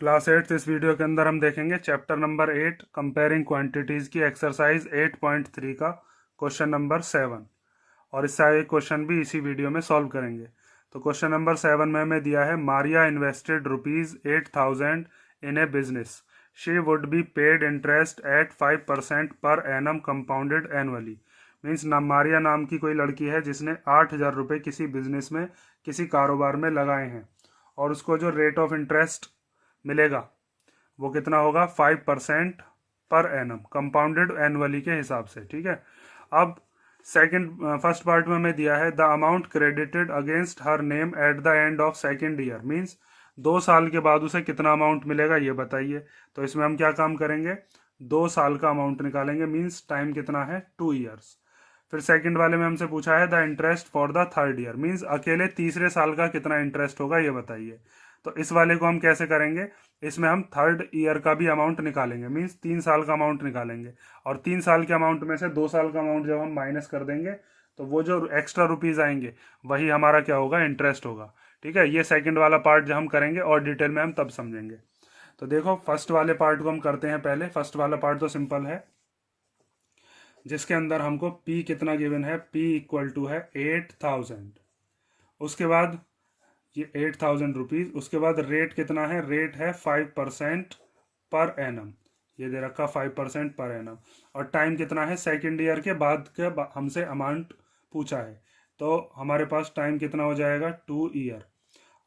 Class 8 इस video के अंदर हम देखेंगे चैप्टर नंबर 8 कंपेयरिंग क्वांटिटीज की एक्सरसाइज 8.3 का क्वेश्चन नंबर 7 और इससे आगे क्वेश्चन भी इसी वीडियो में सॉल्व करेंगे। तो क्वेश्चन नंबर 7 में हमें दिया है Maria invested ₹8,000 in A business, she would be paid interest eight 5% per annum compounded annually. Means Maria नाम की कोई लड़की है जिसने 8,000 रुपये किसी बिजनेस में किसी कारोबार में लगाए हैं और उसको जो रेट ऑफ इंटरेस्ट मिलेगा वो कितना होगा 5% पर एनम कंपाउंडेड एनुअली के हिसाब से। ठीक है, अब फर्स्ट पार्ट में हमें दिया है the amount credited against her name at the end of second year, means 2 साल के बाद उसे कितना अमाउंट मिलेगा ये बताइए। तो इसमें हम क्या काम करेंगे, 2 साल का अमाउंट निकालेंगे, मीन्स टाइम कितना है 2 ईयर्स। फिर सेकंड वाले में हमसे पूछा है the interest for the third year, means अकेले तीसरे साल का कितना इंटरेस्ट होगा ये बताइए। तो इस वाले को हम कैसे करेंगे, इसमें हम थर्ड ईयर का भी अमाउंट निकालेंगे, मीन्स 3 साल का अमाउंट निकालेंगे और 3 साल के अमाउंट में से 2 साल का अमाउंट जब हम माइनस कर देंगे तो वो जो एक्स्ट्रा रुपीज आएंगे वही हमारा क्या होगा, इंटरेस्ट होगा। ठीक है, ये सेकंड वाला पार्ट जो हम करेंगे और डिटेल में हम तब समझेंगे। तो देखो फर्स्ट वाले पार्ट को हम करते हैं पहले। फर्स्ट वाला पार्ट तो सिंपल है, जिसके अंदर हमको P कितना गिवन है, P इक्वल टू है 8,000, उसके बाद ये 8,000 रुपीज, उसके बाद रेट कितना है, रेट है 5% पर एनम, ये दे रखा 5% पर एनम, और टाइम कितना है सेकेंड ईयर के बाद के हमसे अमाउंट पूछा है, तो हमारे पास टाइम कितना हो जाएगा 2 ईयर।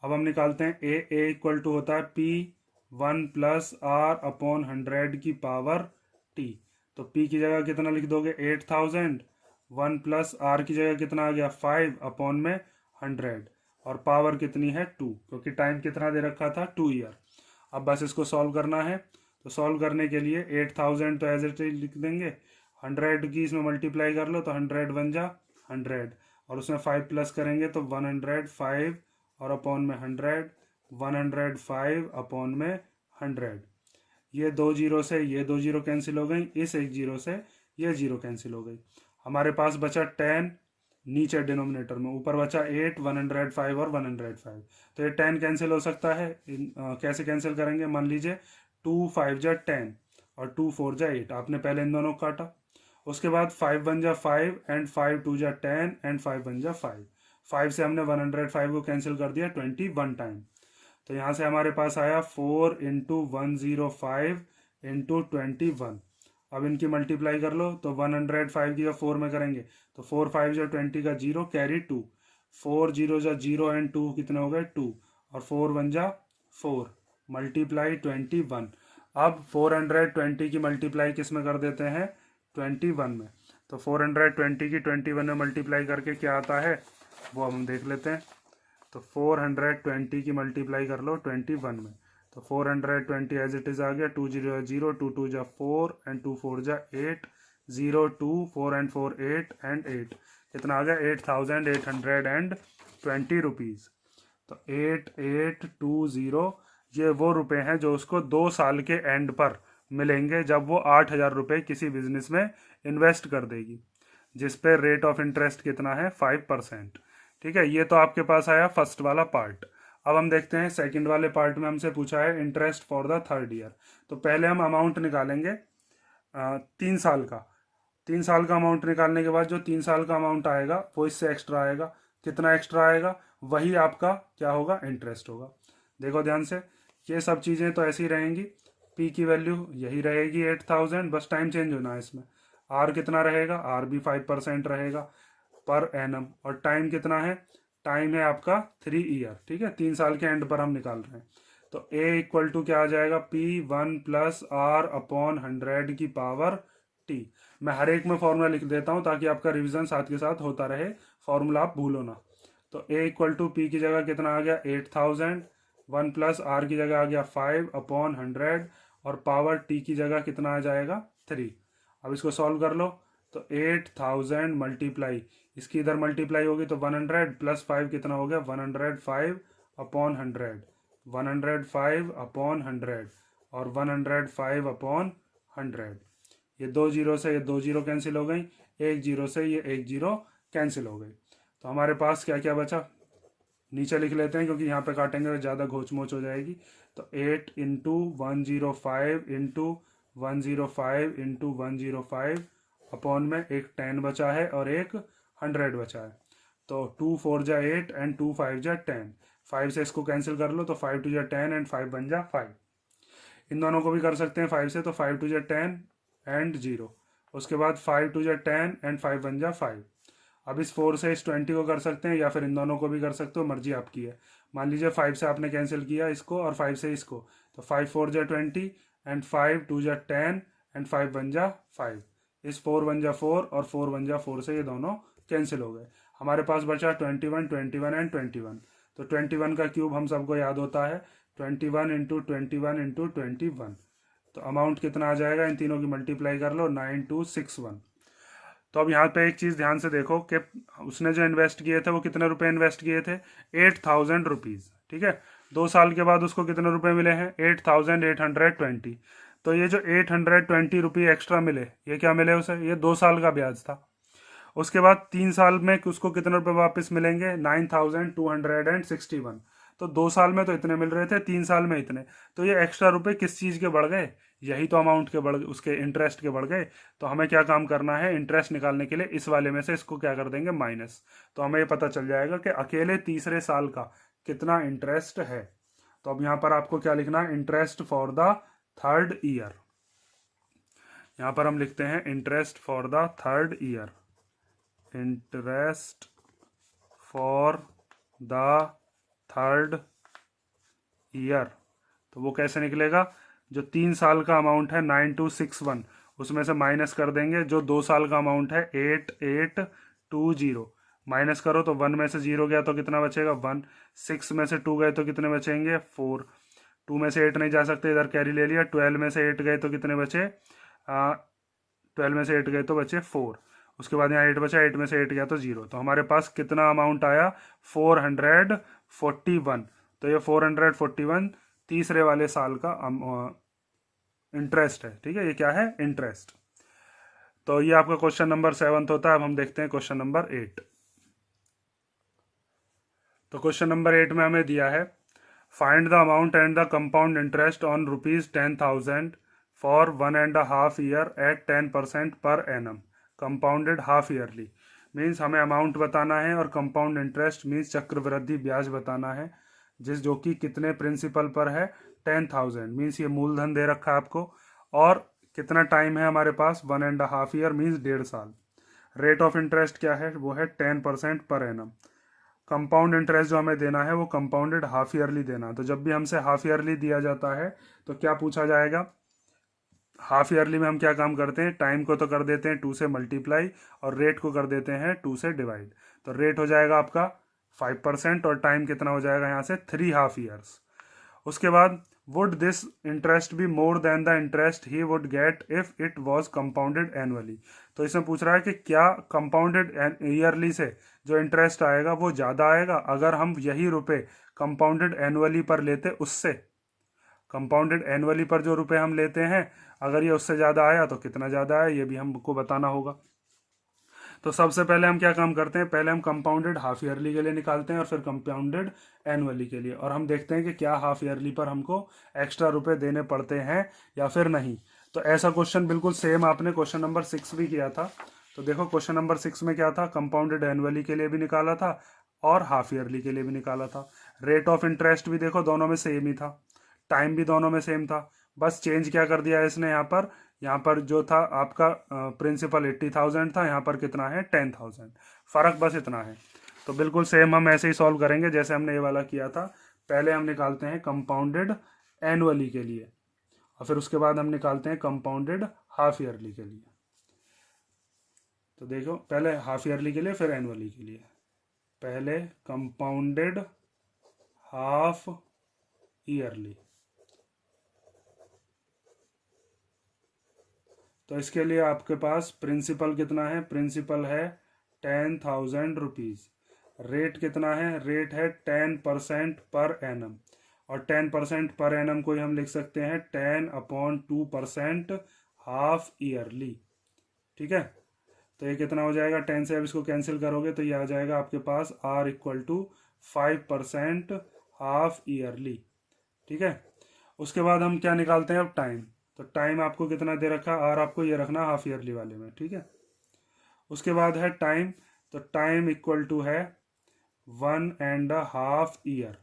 अब हम निकालते हैं ए इक्वल टू होता है P1+R/100 की पावर T। तो P की जगह कितना लिख दोगे 8,000, 1+R की जगह कितना आ गया 5/100 और पावर कितनी है 2, क्योंकि टाइम कितना दे रखा था 2 ईयर। अब बस इसको सॉल्व करना है। तो सॉल्व करने के लिए 8,000 तो एज इट इज लिख देंगे, 100 की इसमें मल्टीप्लाई कर लो तो 100 बन जा 100, और उसमें 5 प्लस करेंगे तो 105 और अपॉन में 100, 105 अपॉन में 100। ये 2 जीरो से ये 2 जीरो कैंसिल हो गई, इस 1 जीरो से ये 0 कैंसिल हो गई। हमारे पास बचा 10 नीचे डिनोमिनेटर में, ऊपर बचा 8, 105 और 105। तो ये 10 कैंसिल हो सकता है, कैसे कैंसिल करेंगे, मान लीजिए 2 5 जा 10 और 2 4 जा 8, आपने पहले इन दोनों को काटा। उसके बाद 5 1 जा 5 एंड 5 2 जा 10 एंड 5 1 जा 5, 5 से हमने 105 को कैंसिल कर दिया 21 टाइम। तो यहाँ से हमारे पास आया 4 इंटू 105 इंटू 21। अब इनकी मल्टीप्लाई कर लो तो 105 की जब 4 में करेंगे तो 4 5 जो 20 का 0 कैरी 2, 4 0 जा 0 एंड 2 कितने हो गए 2, और 4 1 जा 4 मल्टीप्लाई 21। अब 420 की मल्टीप्लाई किस में कर देते हैं 21 में। तो 420 की 21 में मल्टीप्लाई करके क्या आता है वो हम देख लेते हैं। तो 420 की मल्टीप्लाई कर लो 21 में, तो 420 एज इट इज आ गया, 2 0 0, 2 2 जा 4 एंड 2 4 जा 8, 0 2 4 एंड 4 8 एंड 8, कितना आ गया 8,820 रुपीज़। तो 8820 ये वो रुपए हैं जो उसको 2 साल के एंड पर मिलेंगे जब वो 8,000 रुपये किसी बिजनेस में इन्वेस्ट कर देगी, जिस पे रेट ऑफ इंटरेस्ट कितना है 5%। ठीक है, ये तो आपके पास आया फर्स्ट वाला पार्ट। अब हम देखते हैं सेकंड वाले पार्ट में हमसे पूछा है interest for the third year. तो पहले हम अमाउंट निकालेंगे 3 साल का। 3 साल का अमाउंट निकालने के बाद जो 3 साल का अमाउंट आएगा वो इससे एक्स्ट्रा आएगा। कितना एक्स्ट्रा आएगा, वही आपका क्या होगा, इंटरेस्ट होगा। देखो ध्यान से, ये सब चीज़ें तो ऐसी रहेंगी, पी की वैल्यू यही रहेगी 8,000, बस टाइम चेंज होना है इसमें। आर कितना रहेगा, आर भी 5% रहेगा पर एनम, और टाइम कितना है, टाइम है आपका 3 ईयर। ठीक है, 3 साल के एंड पर हम निकाल रहे हैं। तो ए इक्वल टू क्या आ जाएगा, P1+R/100 की पावर T। मैं हर एक में फॉर्मूला लिख देता हूँ ताकि आपका रिवीजन साथ के साथ होता रहे, फॉर्मूला आप भूलो ना। तो ए इक्वल टू पी की जगह कितना आ गया 8,000, 1+R की जगह आ गया 5/100 और पावर T की जगह कितना आ जाएगा 3। अब इसको सॉल्व कर लो तो 8,000 मल्टीप्लाई, इसकी इधर मल्टीप्लाई होगी तो 100 प्लस 5 कितना हो गया 105/100, 105/100 और 105/100। ये 2 जीरो से ये 2 जीरो कैंसिल हो गई, 1 जीरो से ये 1 जीरो कैंसिल हो गई। तो हमारे पास क्या क्या बचा, नीचे लिख लेते हैं क्योंकि यहाँ पे काटेंगे तो ज़्यादा घोच मोच हो जाएगी। तो 8 इंटू 105 इंटू 105 इंटू 105 अपॉन में एक 10 बचा है और एक 100 बचा है। तो 2 4 जा 8 एंड 2 5 जा 10, 5 से इसको कैंसिल कर लो तो 5 2 जा 10 एंड 5 बन जा 5। इन दोनों को भी कर सकते हैं 5 से, तो 5 2 जा 10 एंड 0। उसके बाद 5 2 जा 10 एंड 5 बन जा 5। अब इस 4 से इस 20 को कर सकते हैं या फिर इन दोनों को भी कर सकते हो, मर्जी आपकी है। मान लीजिए 5 से आपने कैंसिल किया इसको और 5 से इसको, तो 5 4 जा 20 एंड 5 2 जा 10 एंड 5 बन जा 5। इस 4 बन जा 4 और 4 बन जा 4 से ये दोनों कैंसिल हो गए। हमारे पास बचा 21 21 एंड 21। तो 21 का क्यूब हम सबको याद होता है 21 इंटू 21 इंटू 21। तो अमाउंट कितना आ जाएगा, इन तीनों की मल्टीप्लाई कर लो, 9261। तो अब यहाँ पे एक चीज़ ध्यान से देखो कि उसने जो इन्वेस्ट किए थे वो कितने रुपए इन्वेस्ट किए थे, 8000 रुपीज़। ठीक है, 2 साल के बाद उसको कितने रुपए मिले हैं, 8820। तो ये जो 820 रुपये एक्स्ट्रा मिले, ये क्या मिले उसे, ये 2 साल का ब्याज था। उसके बाद 3 साल में उसको कितने रुपए वापस मिलेंगे, 9261। तो 2 साल में तो इतने मिल रहे थे, 3 साल में इतने। तो ये एक्स्ट्रा रुपए किस चीज़ के बढ़ गए, यही तो अमाउंट के बढ़, उसके इंटरेस्ट के बढ़ गए। तो हमें क्या काम करना है, इंटरेस्ट निकालने के लिए इस वाले में से इसको क्या कर देंगे, माइनस। तो हमें ये पता चल जाएगा कि अकेले तीसरे साल का कितना इंटरेस्ट है। तो अब यहाँ पर आपको क्या लिखना है, interest for the third year. यहाँ पर हम लिखते हैं interest for the third year, interest for the third year. तो वो कैसे निकलेगा, जो 3 साल का अमाउंट है 9261, उसमें से माइनस कर देंगे जो 2 साल का अमाउंट है 8820। माइनस करो तो 1 में से 0 गया तो कितना बचेगा 1, 6 में से 2 गए तो कितने बचेंगे 4, 2 में से 8 नहीं जा सकते, इधर कैरी ले लिया, 12 में से 8 गए तो कितने बचे, 12 में से 8 गए तो बचे 4। उसके बाद यहाँ 8 बचा, 8 में से 8 गया तो 0। तो हमारे पास कितना अमाउंट आया, 441। तो ये 441 तीसरे वाले साल का इंटरेस्ट है। ठीक है, ये क्या है, इंटरेस्ट। तो ये आपका क्वेश्चन नंबर 7 होता है। अब हम देखते हैं क्वेश्चन नंबर 8। तो क्वेश्चन नंबर 8 में हमें दिया है, find the amount and the compound interest on ₹10,000 for 1.5 year at 10% per annum, compounded half yearly. Means हमें अमाउंट बताना है और कंपाउंड इंटरेस्ट मीन्स चक्रवृद्धि ब्याज बताना है, जो कि कितने प्रिंसिपल पर है, 10,000। मीन्स ये मूलधन दे रखा है आपको, और कितना टाइम है हमारे पास, 1.5 ईयर मीन्स 1.5 साल। रेट ऑफ इंटरेस्ट क्या है, वो है 10% पर एनम। कंपाउंड इंटरेस्ट जो हमें देना है वो कंपाउंडेड हाफ ईयरली देना। तो जब भी हमसे हाफ ईयरली दिया जाता है तो क्या पूछा जाएगा, हाफ ईयरली में हम क्या काम करते हैं, टाइम को तो कर देते हैं 2 से मल्टीप्लाई और रेट को कर देते हैं 2 से डिवाइड। तो रेट हो जाएगा आपका 5% और टाइम कितना हो जाएगा यहाँ से 3 हाफ ईयर्स। उसके बाद would this interest be more than the interest he would get if it was compounded annually. तो इसमें पूछ रहा है कि क्या कंपाउंडेड ईयरली से जो इंटरेस्ट आएगा वो ज़्यादा आएगा अगर हम यही रुपए कंपाउंडेड एनुअली पर लेते उससे। कंपाउंडेड एनुअली पर जो रुपए हम लेते हैं अगर ये उससे ज़्यादा आया तो कितना ज़्यादा आया ये भी हमको बताना होगा। तो सबसे पहले हम क्या काम करते हैं, पहले हम कंपाउंडेड हाफ ईयरली के लिए निकालते हैं और फिर कंपाउंडेड एनुअली के लिए, और हम देखते हैं कि क्या हाफ ईयरली पर हमको एक्स्ट्रा रुपए देने पड़ते हैं या फिर नहीं। तो ऐसा क्वेश्चन बिल्कुल सेम आपने क्वेश्चन नंबर 6 भी किया था। तो देखो क्वेश्चन नंबर 6 में क्या था, कंपाउंडेड एनुअली के लिए भी निकाला था और हाफ ईयरली के लिए भी निकाला था। रेट ऑफ इंटरेस्ट भी देखो दोनों में सेम ही था, टाइम भी दोनों में सेम था, बस चेंज क्या कर दिया है इसने, यहाँ पर जो था आपका प्रिंसिपल 80,000 था, यहाँ पर कितना है 10,000, फ़र्क बस इतना है। तो बिल्कुल सेम हम ऐसे ही सॉल्व करेंगे जैसे हमने ये वाला किया था। पहले हम निकालते हैं कंपाउंडेड एनुअली के लिए और फिर उसके बाद हम निकालते हैं कंपाउंडेड हाफ ईयरली के लिए। तो देखो पहले हाफ ईयरली के लिए फिर एनुअली के लिए, पहले कंपाउंडेड हाफ ईयरली। तो इसके लिए आपके पास प्रिंसिपल कितना है, प्रिंसिपल है 10,000 रुपीज़। रेट कितना है, रेट है 10% पर एनम, और 10% पर एनम को हम लिख सकते हैं 10/2% हाफ ईयरली। ठीक है, तो ये कितना हो जाएगा, 10 से अब इसको कैंसिल करोगे तो ये आ जाएगा आपके पास R = 5% हाफ ईयरली। ठीक है, उसके बाद हम क्या निकालते हैं अब, टाइम। तो टाइम आपको कितना दे रखा, आर आपको ये रखना हाफ ईयरली वाले में। ठीक है, उसके बाद है टाइम। तो टाइम इक्वल टू है 1.5 ईयर।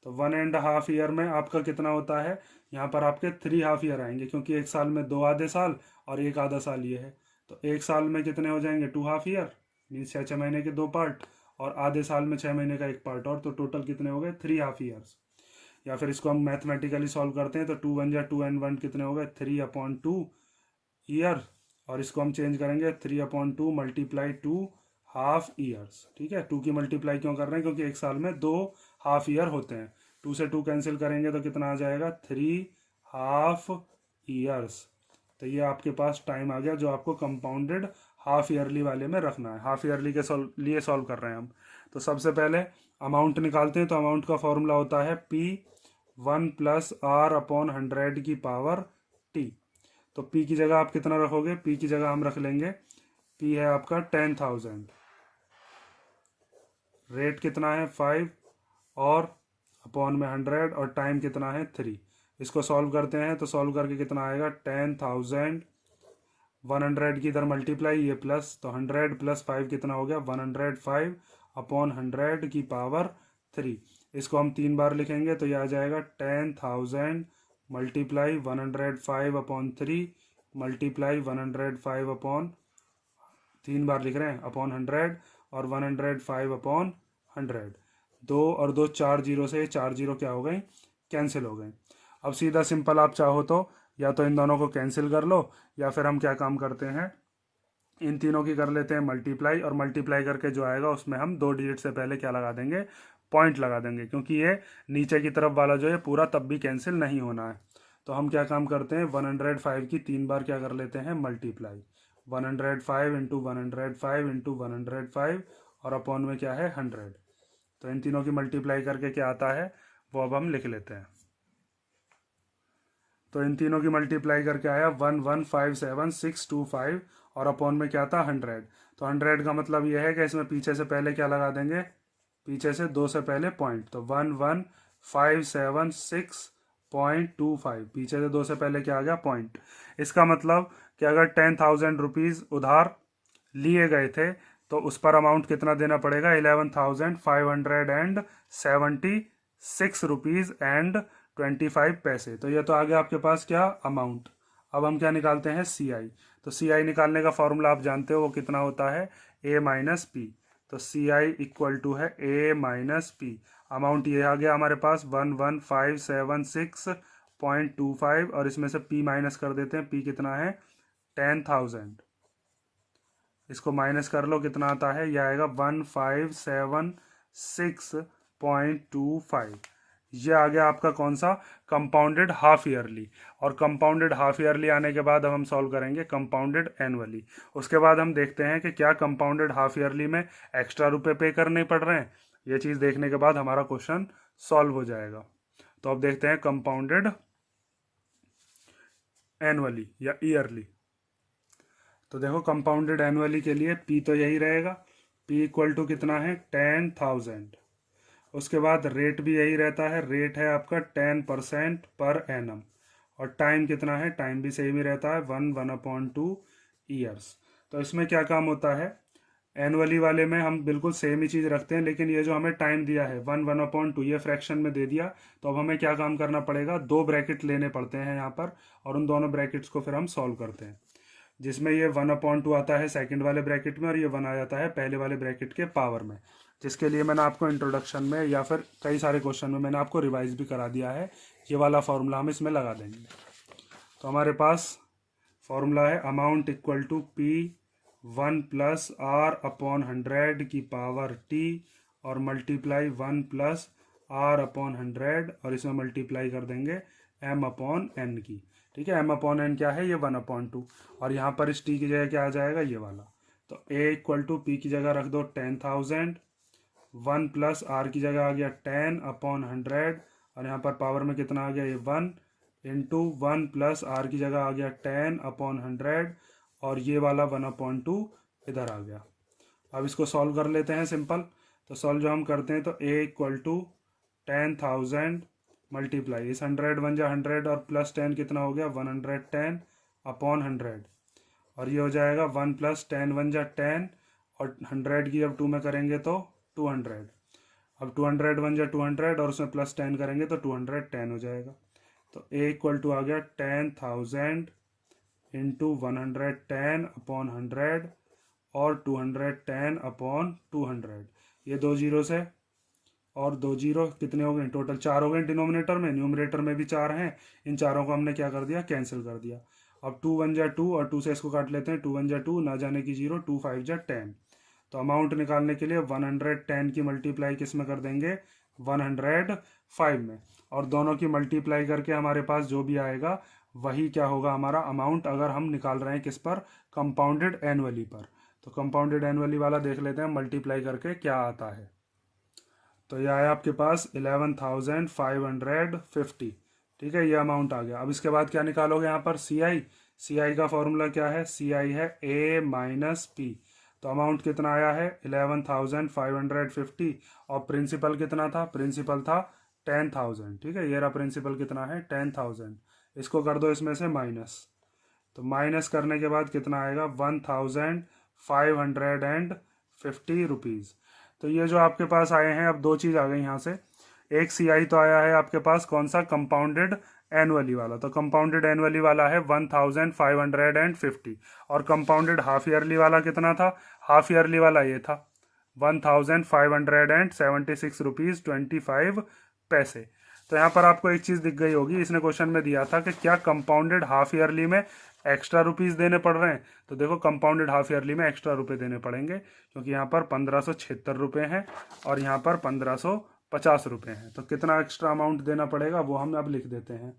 तो 1.5 ईयर में आपका कितना होता है, यहाँ पर आपके 3 हाफ ईयर आएंगे, क्योंकि एक साल में 2 आधे साल और 1 आधा साल ये है। तो एक साल में कितने हो जाएंगे, 2 हाफ ईयर, मीन्स 6 महीने के 2 पार्ट, और आधे साल में 6 महीने का 1 पार्ट और। तो टोटल कितने हो गए, 3 हाफ ईयर्स। या फिर इसको हम मैथमेटिकली सॉल्व करते हैं तो 2 1 या 2 एंड 1 कितने हो गए, 3/2 ईयर। और इसको हम चेंज करेंगे 3/2 मल्टीप्लाई 2 हाफ ईयर्स। ठीक है, 2 की मल्टीप्लाई क्यों कर रहे हैं, क्योंकि एक साल में 2 हाफ ईयर होते हैं। 2 से 2 कैंसिल करेंगे तो कितना आ जाएगा, 3 हाफ ईयर्स। तो ये आपके पास टाइम आ गया जो आपको कंपाउंडेड हाफ ईयरली वाले में रखना है। हाफ ईयरली के लिए सॉल्व कर रहे हैं हम। तो सबसे पहले अमाउंट निकालते हैं। तो अमाउंट का फॉर्मूला होता है P1 + R/100 की पावर T। तो P की जगह आप कितना रखोगे, P की जगह हम रख लेंगे, P है आपका 10,000, रेट कितना है 5, और अपॉन में 100, और टाइम कितना है 3। इसको सॉल्व करते हैं तो सॉल्व करके कितना आएगा, 10,000, 100 की इधर मल्टीप्लाई, ये प्लस, तो 100 + 5 कितना हो गया, 105/100 की पावर 3। इसको हम 3 बार लिखेंगे तो ये आ जाएगा 10,000 मल्टीप्लाई 105/3 मल्टीप्लाई 105 3 बार लिख रहे हैं अपॉन 100, और 105/100। 2 और 2 4 जीरो से 4 जीरो क्या हो गए, कैंसिल हो गए। अब सीधा सिंपल आप चाहो तो या तो इन दोनों को कैंसिल कर लो, या फिर हम क्या काम करते हैं, इन तीनों की कर लेते हैं मल्टीप्लाई, और मल्टीप्लाई करके जो आएगा उसमें हम 2 डिजिट से पहले क्या लगा देंगे, पॉइंट लगा देंगे, क्योंकि ये नीचे की तरफ वाला जो है पूरा तब भी कैंसिल नहीं होना है। तो हम क्या काम करते हैं, 105 की 3 बार क्या कर लेते हैं, मल्टीप्लाई। 105 इंटू 105 इंटू 105, और अपॉन में क्या है 100। तो इन तीनों की मल्टीप्लाई करके क्या आता है वो अब हम लिख लेते हैं। तो इन तीनों की मल्टीप्लाई करके आया 1157625, और अपॉन में क्या था 100। तो 100 का मतलब यह है कि इसमें पीछे से पहले क्या लगा देंगे, पीछे से 2 से पहले पॉइंट। तो 11576.25, पीछे से 2 से पहले क्या आ गया, पॉइंट। इसका मतलब कि अगर 10,000 रुपीज़ उधार लिए गए थे तो उस पर अमाउंट कितना देना पड़ेगा, 11,576 रुपीज़ एंड 25 पैसे। तो ये तो आ गया आपके पास क्या, अमाउंट। अब हम क्या निकालते हैं, CI। तो CI निकालने का फॉर्मूला आप जानते हो, वो कितना होता है, A - P। तो CI इक्वल टू है A - P। अमाउंट ये आ गया हमारे पास 11576.25, और इसमें से P माइनस कर देते हैं। P कितना है, 10,000। इसको माइनस कर लो, कितना आता है, यह आएगा 1576.25। ये आ गया आपका कौन सा, कंपाउंडेड हाफ ईयरली। और कंपाउंडेड हाफ ईयरली आने के बाद अब हम सॉल्व करेंगे कंपाउंडेड एनुअली। उसके बाद हम देखते हैं कि क्या कंपाउंडेड हाफ ईयरली में एक्स्ट्रा रुपए पे करने पड़ रहे हैं। ये चीज़ देखने के बाद हमारा क्वेश्चन सॉल्व हो जाएगा। तो अब देखते हैं कंपाउंडेड एनुअली या ईयरली। तो देखो कंपाउंडेड एनुअली के लिए P तो यही रहेगा, P इक्वल टू कितना है, 10,000। उसके बाद रेट भी यही रहता है, रेट है आपका 10% पर एनम। और टाइम कितना है, टाइम भी सेम ही रहता है, 1/2 ईयर्स। तो इसमें क्या काम होता है, एनुअली वाले में हम बिल्कुल सेम ही चीज़ रखते हैं, लेकिन ये जो हमें टाइम दिया है 1/2 ये फ्रैक्शन में दे दिया। तो अब हमें क्या काम करना पड़ेगा, 2 ब्रैकेट लेने पड़ते हैं यहाँ पर, और उन दोनों ब्रैकेट्स को फिर हम सॉल्व करते हैं, जिसमें ये 1/2 आता है सेकंड वाले ब्रैकेट में, और ये 1 आ जाता है पहले वाले ब्रैकेट के पावर में, जिसके लिए मैंने आपको इंट्रोडक्शन में या फिर कई सारे क्वेश्चन में मैंने आपको रिवाइज भी करा दिया है। ये वाला फॉर्मूला हम इसमें लगा देंगे। तो हमारे पास फॉर्मूला है amount equal to P1 + R/100 की पावर T, और मल्टीप्लाई 1 + R/100, और इसमें मल्टीप्लाई कर देंगे M/N की। ठीक है, M/N क्या है, ये 1/2, और यहाँ पर इस T की जगह क्या आ जाएगा, ये वाला। तो A इक्वल टू P की जगह रख दो 10,000, 1 + R की जगह आ गया 10/100, और यहाँ पर पावर में कितना आ गया, ये 1 इंटू 1 + R की जगह आ गया 10/100, और ये वाला 1/2 इधर आ गया। अब इसको सॉल्व कर लेते हैं सिंपल। तो सॉल्व जो हम करते हैं तो a इक्वल टू 10,000 मल्टीप्लाई इस 100 बन जा 100 और प्लस 10 कितना हो गया 110 अपॉन 100 और ये हो जाएगा 1 प्लस 10 बन जा 10 और 100 की अब 2 में करेंगे तो 200 अब 200 बन जा 200 और उसमें प्लस 10 करेंगे तो 210 हो जाएगा। तो a इक्वल टू आ गया 10,000 इंटू 110 अपॉन 100 और 210 अपॉन 200। ये 2 जीरो से और 2 जीरो कितने हो गए टोटल 4 हो गए डिनोमिनेटर में, न्यूमरेटर में भी 4 हैं। इन चारों को हमने क्या कर दिया कैंसिल कर दिया। अब 2 1 जा 2 और 2 से इसको काट लेते हैं 2 1 जा 2 ना जाने की 0 2 5 जा 10। तो अमाउंट निकालने के लिए 110 की मल्टीप्लाई किस में कर देंगे 105 में और दोनों की मल्टीप्लाई करके हमारे पास जो भी आएगा वही क्या होगा हमारा अमाउंट, अगर हम निकाल रहे हैं किस पर कंपाउंडेड एनुअली पर। तो कंपाउंडेड एनुअली वाला देख लेते हैं मल्टीप्लाई करके क्या आता है। तो यह आया आपके पास 11,550। ठीक है, ये अमाउंट आ गया। अब इसके बाद क्या निकालोगे यहाँ पर सी आई का फॉर्मूला क्या है सी है a माइनस पी। तो अमाउंट कितना आया है 11,550 और प्रिंसिपल कितना था प्रिंसिपल था 10,000। ठीक है, ये रहा प्रिंसिपल कितना है 10,000। इसको कर दो इसमें से माइनस, तो माइनस करने के बाद कितना आएगा 1,550 रुपीज़। तो ये जो आपके पास आए हैं अब दो चीज़ आ गई यहाँ से। एक सी तो आया है आपके पास कौन सा कंपाउंडेड एनुअली वाला, तो कंपाउंडेड एनुअली वाला है 1,550 और कंपाउंडेड हाफ ईयरली वाला कितना था हाफ ईयरली वाला ये था 1,576 रुपीज़ 25 पैसे। तो यहाँ पर आपको एक चीज़ दिख गई होगी, इसने क्वेश्चन में दिया था कि क्या कंपाउंडेड हाफ ईयरली में एक्स्ट्रा रुपीज़ देने पड़ रहे हैं। तो देखो कंपाउंडेड हाफ ईयरली में एक्स्ट्रा रुपए देने पड़ेंगे क्योंकि यहाँ पर 1,576 रुपये हैं और यहाँ पर 1,550 रुपये हैं। तो कितना एक्स्ट्रा अमाउंट देना पड़ेगा वो हम अब लिख देते हैं।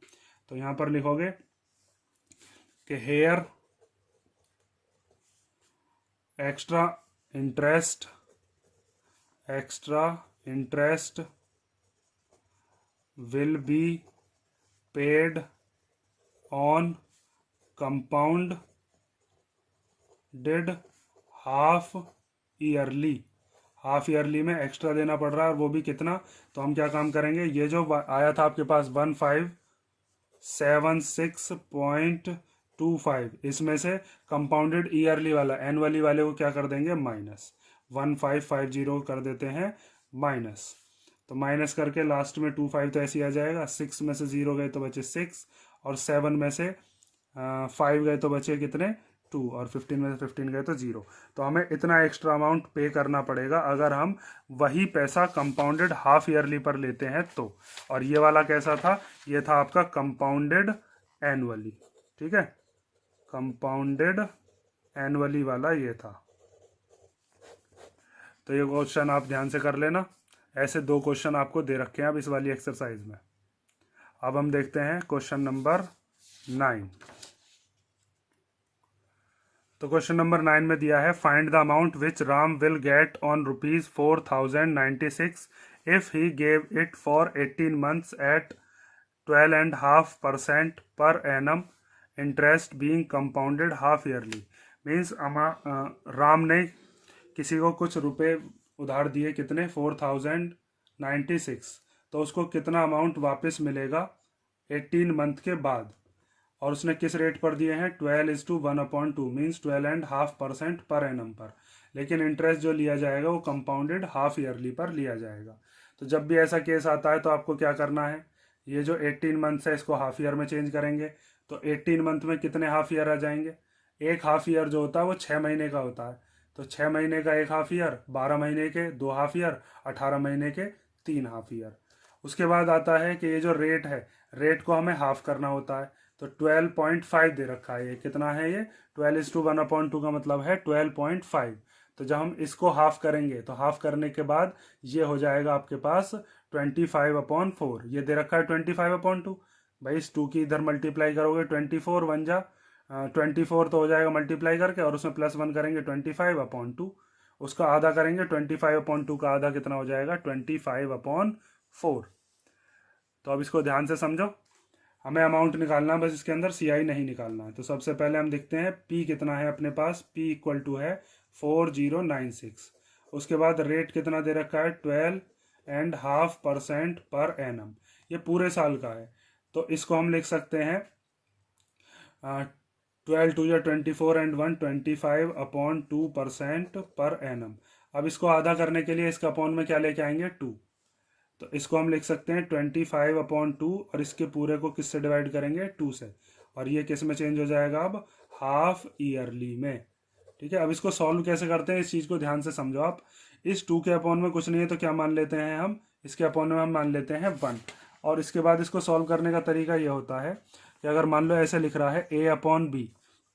तो यहाँ पर लिखोगे कि here extra interest will be paid on compounded half yearly में एक्स्ट्रा देना पड़ रहा है और वो भी कितना। तो हम क्या काम करेंगे ये जो आया था आपके पास 1,576.25 इसमें से कंपाउंडेड ईयरली वाला एनुअली वाले को क्या कर देंगे माइनस 1,550 कर देते हैं माइनस। तो माइनस करके लास्ट में 25 तो ऐसे ही आ जाएगा। 6 में से 0 गए तो बचे 6 और 7 में से 5 गए तो बचे कितने 2 और 15 में से 15 गए तो 0। तो हमें इतना एक्स्ट्रा अमाउंट पे करना पड़ेगा अगर हम वही पैसा कंपाउंडेड हाफ ईयरली पर लेते हैं तो। और ये वाला कैसा था ये था आपका कंपाउंडेड एनुअली। ठीक है, कंपाउंडेड एनुअली वाला ये था। तो ये क्वेश्चन आप ध्यान से कर लेना, ऐसे दो क्वेश्चन आपको दे रखे हैं अब इस वाली एक्सरसाइज में। अब हम देखते हैं क्वेश्चन नंबर 9। तो क्वेश्चन नंबर 9 में दिया है find the amount which Ram will get on ₹4,096 if he gave it for 18 months at 12.5% per annum interest being compounded half yearly. Means Ram ने किसी को कुछ रुपए उधार दिए कितने 4,096, तो उसको कितना अमाउंट वापस मिलेगा 18 मंथ के बाद और उसने किस रेट पर दिए हैं 12:1/2 मीन्स 12.5% पर एनम पर। लेकिन इंटरेस्ट जो लिया जाएगा वो कंपाउंडेड हाफ ईयरली पर लिया जाएगा। तो जब भी ऐसा केस आता है तो आपको क्या करना है ये जो 18 मंथ्स है इसको हाफ ईयर में चेंज करेंगे। तो 18 मंथ में कितने हाफ ईयर आ जाएंगे, एक हाफ ईयर जो होता है वो 6 महीने का होता है। तो 6 महीने का एक हाफ ईयर, 12 महीने के 2 हाफ ईयर, 18 महीने के 3 हाफ ईयर। उसके बाद आता है कि ये जो रेट है रेट को हमें हाफ करना होता है। तो 12.5 दे रखा है, ये कितना है ये 12:1/2 का मतलब है 12.5। तो जब हम इसको हाफ करेंगे तो हाफ करने के बाद ये हो जाएगा आपके पास 25/4। ये दे रखा है 25/2। भाई इस 2 की इधर मल्टीप्लाई करोगे 24 1 जा 24 तो हो जाएगा मल्टीप्लाई करके और उसमें +1 करेंगे 25/2। उसका आधा करेंगे 25/2 का आधा कितना हो जाएगा 25/4। तो अब इसको ध्यान से समझो, हमें अमाउंट निकालना है बस, इसके अंदर CI नहीं निकालना है। तो सबसे पहले हम देखते हैं P कितना है अपने पास। P इक्वल टू है 4096 उसके बाद रेट कितना दे रखा है 12.5% पर एनम, ये पूरे साल का है। तो इसको हम लिख सकते हैं 12 टू या 24 एंड 1 25/2% पर एनम। अब इसको आधा करने के लिए इसका अपॉन में क्या लेके आएंगे 2, तो इसको हम लिख सकते हैं 25/2 और इसके पूरे को किससे डिवाइड करेंगे 2 से, और ये किस में चेंज हो जाएगा अब हाफ ईयरली में। ठीक है, अब इसको सॉल्व कैसे करते हैं इस चीज़ को ध्यान से समझो आप। इस 2 के अपॉन में कुछ नहीं है तो क्या मान लेते हैं हम, इसके अपॉन में हम मान लेते हैं 1, और इसके बाद इसको सॉल्व करने का तरीका ये होता है कि अगर मान लो ऐसे लिख रहा है a/b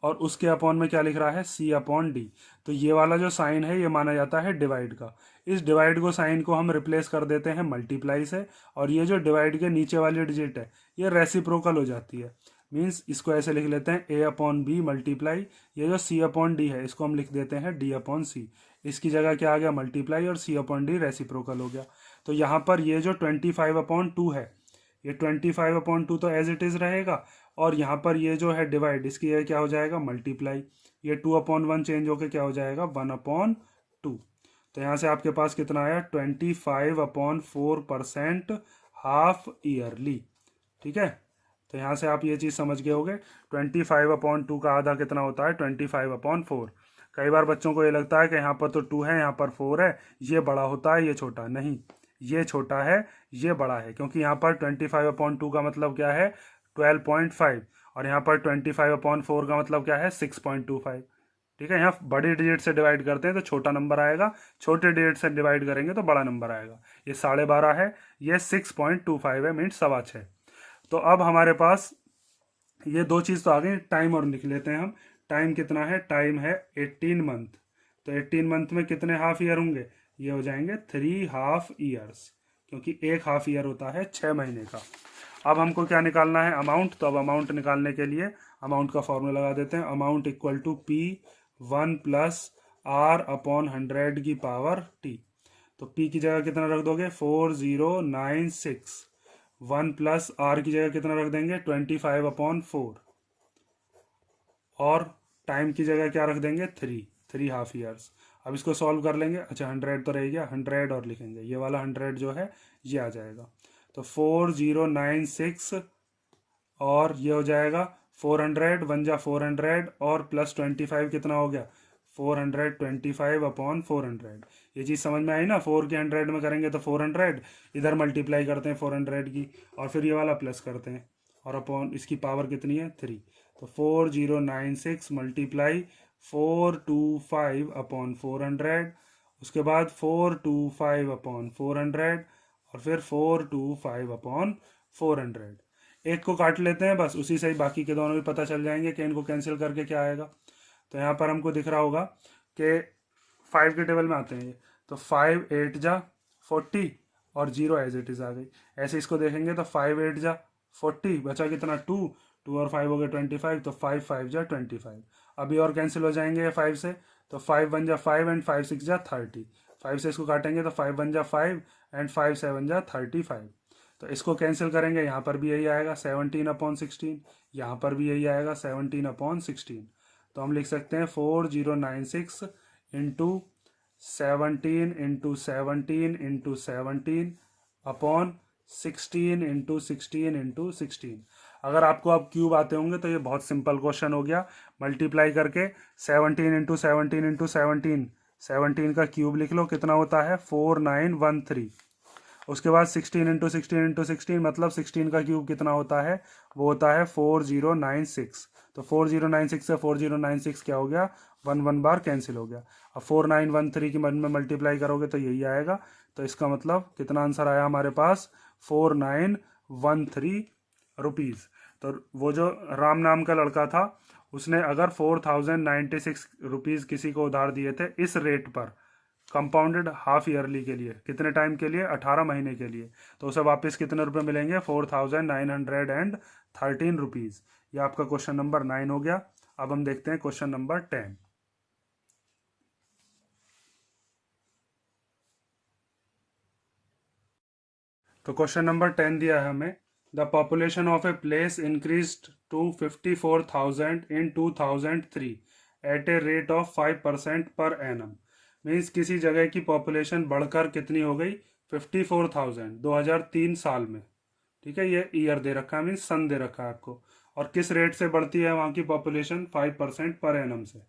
और उसके अपॉन में क्या लिख रहा है c/d, तो ये वाला जो साइन है ये माना जाता है डिवाइड का। इस डिवाइड को साइन को हम रिप्लेस कर देते हैं मल्टीप्लाई से, और ये जो डिवाइड के नीचे वाली डिजिट है ये रेसिप्रोकल हो जाती है। मीन्स इसको ऐसे लिख लेते हैं a/b मल्टीप्लाई, ये जो c/d है इसको हम लिख देते हैं d/c। इसकी जगह क्या आ गया मल्टीप्लाई, और c/d रेसिप्रोकल हो गया। तो यहाँ पर ये जो 25/2 है, ये 25/2 तो एज इट इज़ रहेगा, और यहाँ पर ये जो है डिवाइड, इसकी ये क्या हो जाएगा मल्टीप्लाई, ये 2/1 चेंज होके क्या हो जाएगा 1/2। तो यहाँ से आपके पास कितना आया 25/4% हाफ ईयरली। ठीक है, तो यहाँ से आप ये चीज़ समझ गए होगे 25/2 का आधा कितना होता है 25/4। कई बार बच्चों को ये लगता है कि यहाँ पर तो 2 है यहाँ पर 4 है, ये बड़ा होता है ये छोटा, नहीं, ये छोटा है ये बड़ा है, क्योंकि यहाँ पर 25/2 का मतलब क्या है 12.5, और यहाँ पर 25/4 का मतलब क्या है 6.25। ठीक है, यहाँ बड़ी डिजिट से डिवाइड करते हैं तो छोटा नंबर आएगा, छोटे डिजिट से डिवाइड करेंगे तो बड़ा नंबर आएगा। ये 12.5 है, ये 6.25 है, मीन्स 6.25। तो अब हमारे पास ये दो चीज़ तो आ गई, टाइम और लिख लेते हैं हम। टाइम कितना है, टाइम है 18 मंथ, तो 18 मंथ में कितने हाफ ईयर होंगे, ये हो जाएंगे 3 हाफ ईयर्स, क्योंकि एक हाफ ईयर होता है 6 महीने का। अब हमको क्या निकालना है अमाउंट, तो अब अमाउंट निकालने के लिए अमाउंट का फॉर्मूला लगा देते हैं। Amount equal to P1 + R/100 की पावर T। तो P की जगह कितना रख दोगे 4096, 1 + R की जगह कितना रख देंगे 25/4, और टाइम की जगह क्या रख देंगे 3 हाफ ईयर्स। अब इसको सॉल्व कर लेंगे, अच्छा 100 तो रह गया, 100 और लिखेंगे, ये वाला 100 जो है ये आ जाएगा। तो 4096 और ये हो जाएगा 400, 1 जा 400 और प्लस 25 कितना हो गया 425/400। ये चीज़ समझ में आई ना, 4 के 100 में करेंगे तो 400, इधर मल्टीप्लाई करते हैं 400 की, और फिर ये वाला प्लस करते हैं, और अपॉन इसकी पावर कितनी है 3। तो 4096 मल्टीप्लाई 425/400, उसके बाद 425/400, और फिर 425/400। एक को काट लेते हैं बस, उसी से ही बाकी के दोनों भी पता चल जाएंगे कि इनको कैंसिल करके क्या आएगा। तो यहाँ पर हमको दिख रहा होगा कि 5 के टेबल में आते हैं ये, तो 5 8 जा 40 और 0 एज इट इज आ गई। ऐसे इसको देखेंगे तो 5 8 जा 40, बचा कितना 2 और 5 हो गए 25, तो 5 5 जा 25। अभी और कैंसिल हो जाएंगे 5 से, तो 5 1 जा 5 एंड 5 6 जा 30। 5 से इसको काटेंगे तो 5 1 जा 5 एंड 5 7 जा 35। तो इसको कैंसिल करेंगे, यहाँ पर भी यही आएगा 17/16, यहाँ पर भी यही आएगा 17/16। तो हम लिख सकते हैं 4096 into 17 into 17 into 17 upon 16 into 16 into 16। अगर आपको अब क्यूब आते होंगे तो ये बहुत सिंपल क्वेश्चन हो गया। मल्टीप्लाई करके 17 इंटू 17 इंटू 17, 17 का क्यूब लिख लो, कितना होता है 4913। उसके बाद 16 इंटू 16 इंटू 16 मतलब 16 का क्यूब कितना होता है, वो होता है 4096। तो 4096 से 4096 क्या हो गया 1 1 बार कैंसिल हो गया। अब 4913 की मद में मल्टीप्लाई करोगे तो यही आएगा। तो इसका मतलब कितना आंसर आया हमारे पास 4913 रुपीज़। तो वो जो राम नाम का लड़का था उसने अगर 4096 रुपीज़ किसी को उधार दिए थे इस रेट पर, कंपाउंडेड हाफ ईयरली के लिए, कितने टाइम के लिए 18 महीने के लिए, तो उसे वापस कितने रुपए मिलेंगे 4913 रुपीज़। ये आपका क्वेश्चन नंबर 9 हो गया। अब हम देखते हैं क्वेश्चन नंबर 10। तो क्वेश्चन नंबर 10 दिया है हमें, the population of a place increased to 54,000 in 2003 at a rate of 5% per annum. Means किसी जगह की पॉपुलेशन बढ़कर कितनी हो गई 54,000 2003 साल में। ठीक है, ये ईयर दे रखा है, मीन्स सन दे रखा है आपको। और किस रेट से बढ़ती है वहाँ की पॉपुलेशन 5% पर एनम से।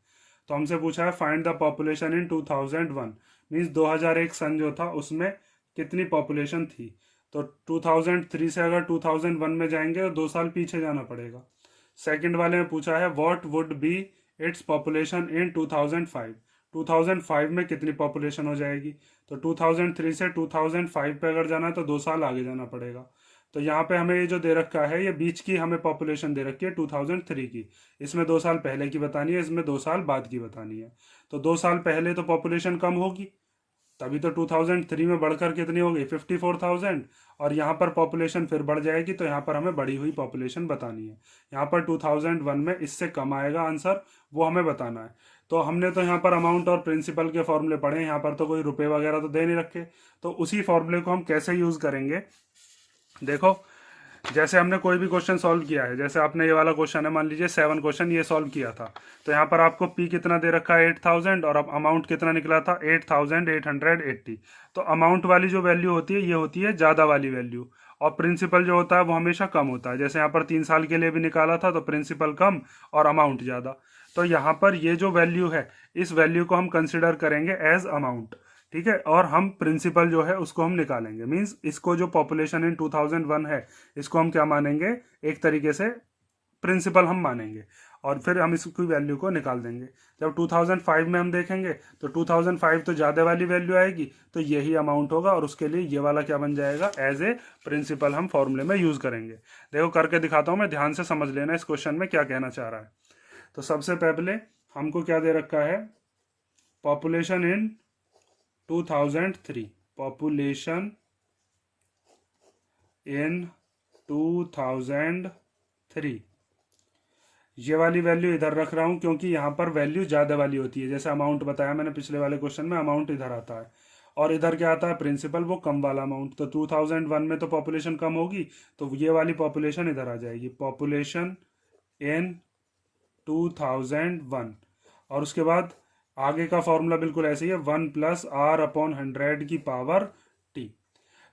तो हमसे पूछा है find the population in 2001, means 2001 सन जो था उसमें कितनी पॉपुलेशन थी। तो 2003 से अगर 2001 में जाएंगे तो 2 साल पीछे जाना पड़ेगा। सेकंड वाले में पूछा है what would be its population in 2005, 2005 में कितनी पॉपुलेशन हो जाएगी। तो 2003 से 2005 पे अगर जाना है तो 2 साल आगे जाना पड़ेगा। तो यहाँ पे हमें ये जो दे रखा है ये बीच की हमें पॉपुलेशन दे रखी है 2003 की, इसमें 2 साल पहले की बतानी है, इसमें 2 साल बाद की बतानी है। तो 2 साल पहले तो पॉपुलेशन कम होगी, तभी तो 2003 में बढ़कर कितनी होगी 54,000, और यहाँ पर पॉपुलेशन फिर बढ़ जाएगी, तो यहाँ पर हमें बढ़ी हुई पॉपुलेशन बतानी है। यहाँ पर 2001 में इससे कम आएगा आंसर, वो हमें बताना है। तो हमने तो यहाँ पर अमाउंट और प्रिंसिपल के फॉर्मूले पढ़े, यहाँ पर तो कोई रुपए वगैरह तो दे नहीं रखे। तो उसी फॉर्मूले को हम कैसे यूज करेंगे, देखो जैसे हमने कोई भी क्वेश्चन सॉल्व किया है, जैसे आपने ये वाला क्वेश्चन है मान लीजिए 7 क्वेश्चन ये सॉल्व किया था, तो यहाँ पर आपको पी कितना दे रखा है 8,000, और अब अमाउंट कितना निकला था 8,880। तो अमाउंट वाली जो वैल्यू होती है ये होती है ज़्यादा वाली वैल्यू, और प्रिंसिपल जो होता है वो हमेशा कम होता है। जैसे यहाँ पर 3 साल के लिए भी निकाला था तो प्रिंसिपल कम और अमाउंट ज़्यादा। तो यहाँ पर ये जो वैल्यू है इस वैल्यू को हम कंसिडर करेंगे एज अमाउंट, ठीक है, और हम प्रिंसिपल जो है उसको हम निकालेंगे। मींस इसको जो पॉपुलेशन इन 2001 है इसको हम क्या मानेंगे, एक तरीके से प्रिंसिपल हम मानेंगे, और फिर हम इसकी वैल्यू को निकाल देंगे। जब 2005 में हम देखेंगे तो 2005 तो ज़्यादा वाली वैल्यू आएगी, तो यही अमाउंट होगा, और उसके लिए ये वाला क्या बन जाएगा एज ए प्रिंसिपल हम फॉर्मूले में यूज़ करेंगे। देखो करके दिखाता हूँ मैं, ध्यान से समझ लेना इस क्वेश्चन में क्या कहना चाह रहा है। तो सबसे पहले हमको क्या दे रखा है, पॉपुलेशन इन 2003, पॉपुलेशन इन 2003, ये वाली वैल्यू इधर रख रहा हूं क्योंकि यहां पर वैल्यू ज़्यादा वाली होती है। जैसे अमाउंट बताया मैंने पिछले वाले क्वेश्चन में, अमाउंट इधर आता है और इधर क्या आता है प्रिंसिपल, वो कम वाला अमाउंट। तो 2001 में तो पॉपुलेशन कम होगी, तो ये वाली पॉपुलेशन इधर आ जाएगी, पॉपुलेशन इन 2001। और उसके बाद आगे का फॉर्मूला बिल्कुल ऐसे ही है, 1+r/100 की पावर t।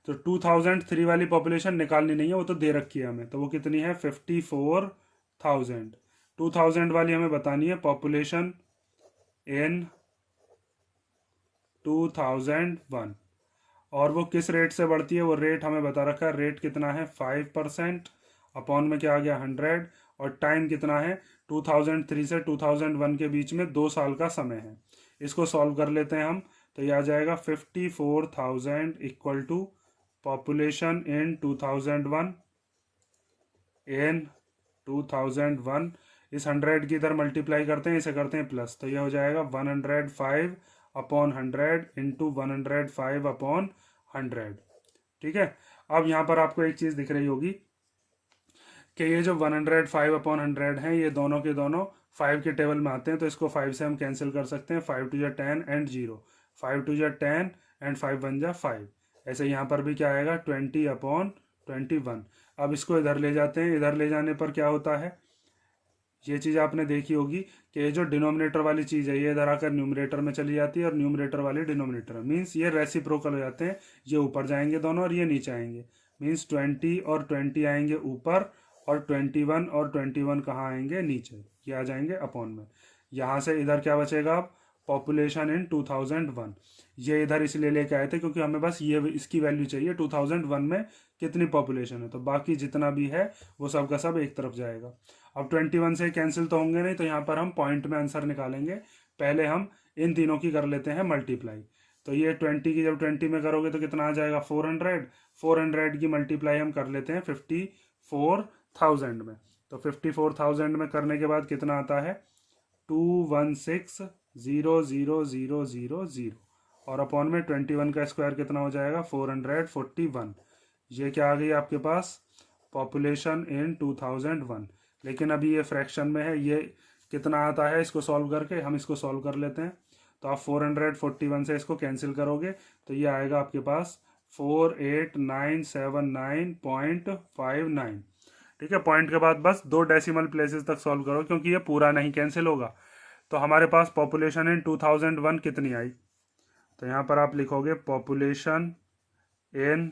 तो 2003 वाली पॉपुलेशन निकालनी नहीं है, वो तो दे रखी है हमें, तो वो कितनी है 54,000। 2000 वाली हमें बतानी है पॉपुलेशन इन 2001, और वो किस रेट से बढ़ती है, वो रेट हमें बता रखा है, रेट कितना है 5%, अपॉन में क्या आ गया 100, और टाइम कितना है 2003 से 2001 के बीच में 2 साल का समय है। इसको सॉल्व कर लेते हैं हम, तो ये आ जाएगा 54,000 इक्वल टू पॉपुलेशन इन 2001 इन 2001। इस 100 की इधर मल्टीप्लाई करते हैं, इसे करते हैं प्लस, तो ये हो जाएगा 105/100 इंटू 105/100। ठीक है, अब यहाँ पर आपको एक चीज़ दिख रही होगी कि ये जो 105/100 हैं ये दोनों के दोनों 5 के टेबल में आते हैं, तो इसको 5 से हम कैंसिल कर सकते हैं। 5 2 10 एंड 0, 5 2 10 एंड 5 1 5। ऐसे यहाँ पर भी क्या आएगा 20/21। अब इसको इधर ले जाते हैं, इधर ले जाने पर क्या होता है, ये चीज़ आपने देखी होगी कि ये जो डिनोमिनेटर वाली चीज़ है ये इधर आकर न्यूमरेटर में चली जाती है और न्यूमरेटर वाली डिनोमिनेटर में, मीन्स ये रेसिप्रोकल हो जाते हैं, ये ऊपर जाएंगे दोनों और ये नीचे आएंगे। मीन्स 20 और 20 आएंगे ऊपर, और 21 और 21 कहाँ आएंगे नीचे, ये आ जाएंगे अपॉन में। यहाँ से इधर क्या बचेगा, अब पॉपुलेशन इन 2001, ये इधर इसलिए लेके आए थे क्योंकि हमें बस ये इसकी वैल्यू चाहिए 2001 में कितनी पॉपुलेशन है, तो बाकी जितना भी है वो सब का सब एक तरफ जाएगा। अब 21 से कैंसिल तो होंगे नहीं, तो यहाँ पर हम पॉइंट में आंसर निकालेंगे। पहले हम इन तीनों की कर लेते हैं मल्टीप्लाई, तो ये 20 की जब 20 में करोगे तो कितना आ जाएगा 400 की मल्टीप्लाई हम कर लेते हैं 54,000 में। तो 54,000 में करने के बाद कितना आता है 216,000,000, और अपॉन में 21 का स्क्वायर कितना हो जाएगा 441। ये क्या आ गई आपके पास पॉपुलेशन इन 2001। लेकिन अभी ये फ्रैक्शन में है, ये कितना आता है इसको सॉल्व करके हम इसको सॉल्व कर लेते हैं। तो आप 441 से इसको कैंसिल करोगे तो ये आएगा आपके पास 48979.59। ठीक है, पॉइंट के बाद बस 2 डेसिमल प्लेसेस तक सॉल्व करो क्योंकि ये पूरा नहीं कैंसिल होगा। तो हमारे पास पॉपुलेशन इन 2001 कितनी आई, तो यहाँ पर आप लिखोगे पॉपुलेशन इन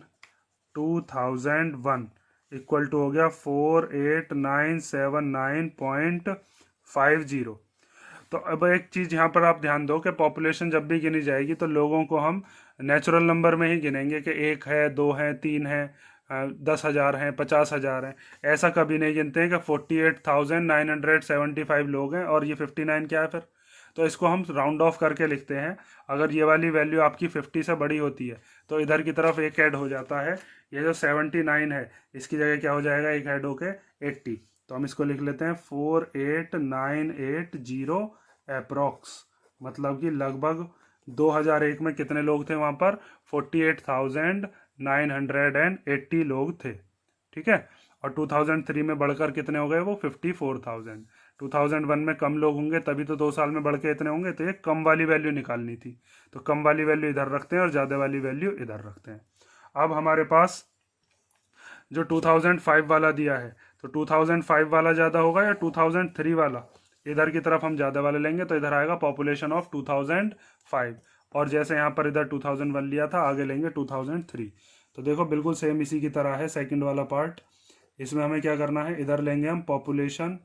2001 इक्वल टू हो गया 48,979.50। तो अब एक चीज़ यहाँ पर आप ध्यान दो कि पॉपुलेशन जब भी गिनी जाएगी तो लोगों को हम नेचुरल नंबर में ही गिनेंगे कि 1 है, 2 है, 3 है, 10,000 हैं, 50,000 हैं। ऐसा कभी नहीं गिनते हैं कि 48,975 लोग हैं और ये 59 क्या है फिर। तो इसको हम राउंड ऑफ करके लिखते हैं। अगर ये वाली वैल्यू आपकी 50 से बड़ी होती है तो इधर की तरफ एक ऐड हो जाता है। ये जो 79 है इसकी जगह क्या हो जाएगा, एक ऐड होके 80। तो हम इसको लिख लेते हैं 48980 अप्रोक्स, मतलब कि लगभग 2001 में कितने लोग थे वहाँ पर, 48,980 लोग थे। ठीक है। और 2003 में बढ़कर कितने हो गए वो, 54,000। 2001 में कम लोग होंगे तभी तो 2 साल में बढ़ के इतने होंगे, तो ये कम वाली वैल्यू निकालनी थी। तो कम वाली वैल्यू इधर रखते हैं और ज़्यादा वाली वैल्यू इधर रखते हैं। अब हमारे पास जो 2005 वाला दिया है, तो 2005 वाला ज़्यादा होगा या 2003 वाला, इधर की तरफ हम ज़्यादा वाले लेंगे तो इधर आएगा पॉपुलेशन ऑफ 2005। और जैसे यहाँ पर इधर 2001 लिया था, आगे लेंगे 2003। तो देखो बिल्कुल सेम इसी की तरह है सेकंड वाला पार्ट। इसमें हमें क्या करना है, इधर लेंगे हम पॉपुलेशन